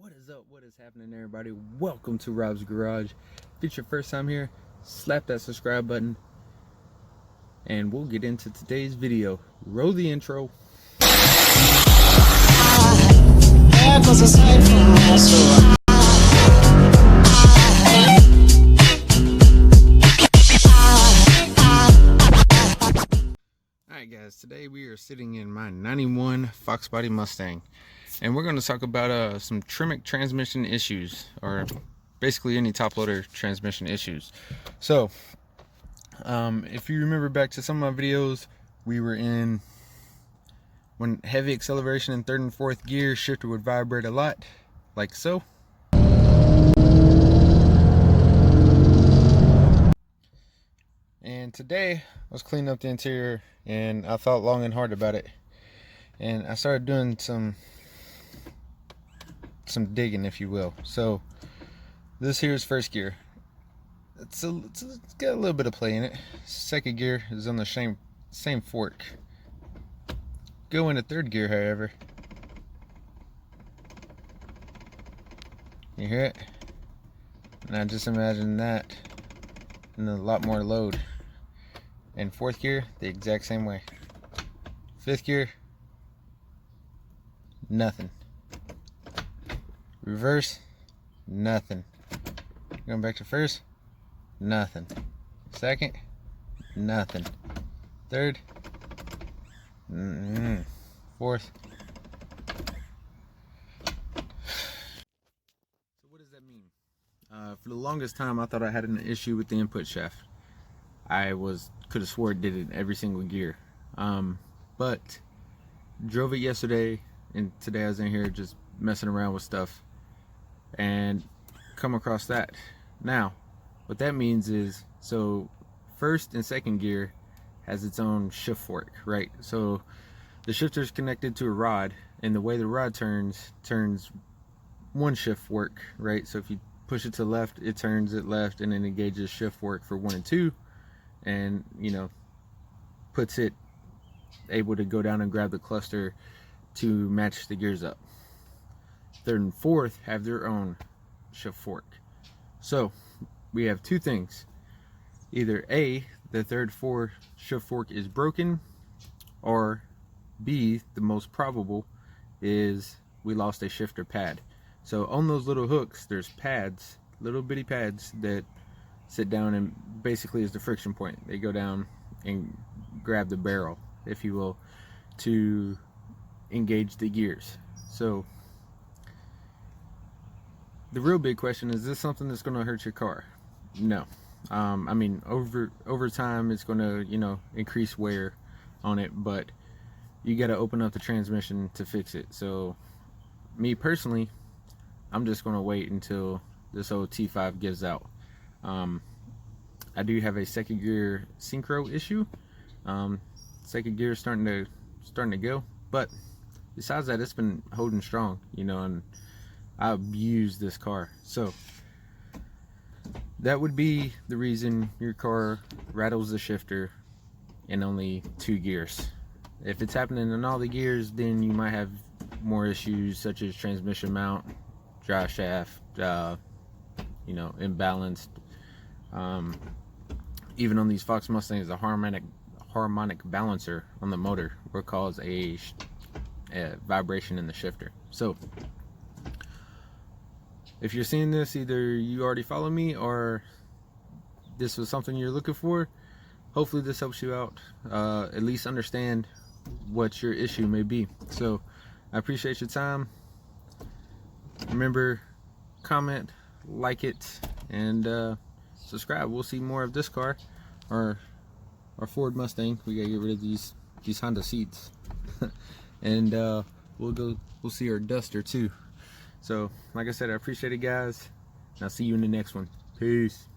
What is up? What is happening, everybody? Welcome to Rob's Garage. If it's your first time here, slap that subscribe button and we'll get into today's video. Roll the intro. Alright guys, today we are sitting in my 91 Fox Body Mustang. And we're going to talk about some Tremec transmission issues, or basically any top loader transmission issues. So, if you remember back to some of my videos, we were in when heavy acceleration in third and fourth gear, shifter would vibrate a lot, like so. And today, I was cleaning up the interior, and I thought long and hard about it. And I started doing some digging, if you will. So this here is first gear. It's got a little bit of play in it. Second gear is on the same fork. Go into third gear, however, you hear it? Now just imagine that and a lot more load. And fourth gear, the exact same way. Fifth gear, nothing. Reverse, nothing. Going back to first, nothing. Second, nothing. Third, fourth. So what does that mean? For the longest time, I thought I had an issue with the input shaft. I could have swore it did it every single gear. But drove it yesterday, and today I was in here just messing around with stuff and come across that. Now what that means is, so first and second gear has its own shift fork, right? So the shifter is connected to a rod, and the way the rod turns one shift fork, right? So if you push it to left, it turns it left, and then engages shift fork for 1 and 2, and puts it able to go down and grab the cluster to match the gears up. Third and fourth have their own shift fork. So we have two things: either A, the third fourth shift fork is broken, or B, the most probable, is we lost a shifter pad. So on those little hooks, there's pads, little bitty pads that sit down and basically is the friction point. They go down and grab the barrel, if you will, to engage the gears. So the real big question is this something that's going to hurt your car? No. I mean, over time it's going to increase wear on it, but you got to open up the transmission to fix it. So me personally, I'm just going to wait until this old T5 gives out. I do have a second gear synchro issue. Second gear is starting to go, but besides that, it's been holding strong, and I've used this car. So that would be the reason your car rattles the shifter in only 2 gears. If it's happening in all the gears, then you might have more issues such as transmission mount, drive shaft, imbalanced. Even on these Fox Mustangs, the harmonic balancer on the motor will cause a vibration in the shifter. So if you're seeing this, either you already follow me or this was something you're looking for. Hopefully this helps you out, at least understand what your issue may be. So I appreciate your time. Remember, comment, like it, and subscribe. We'll see more of this car, our Ford Mustang. We gotta get rid of these Honda seats. And we'll see our Duster too. So like I said, I appreciate it, guys, and I'll see you in the next one. Peace.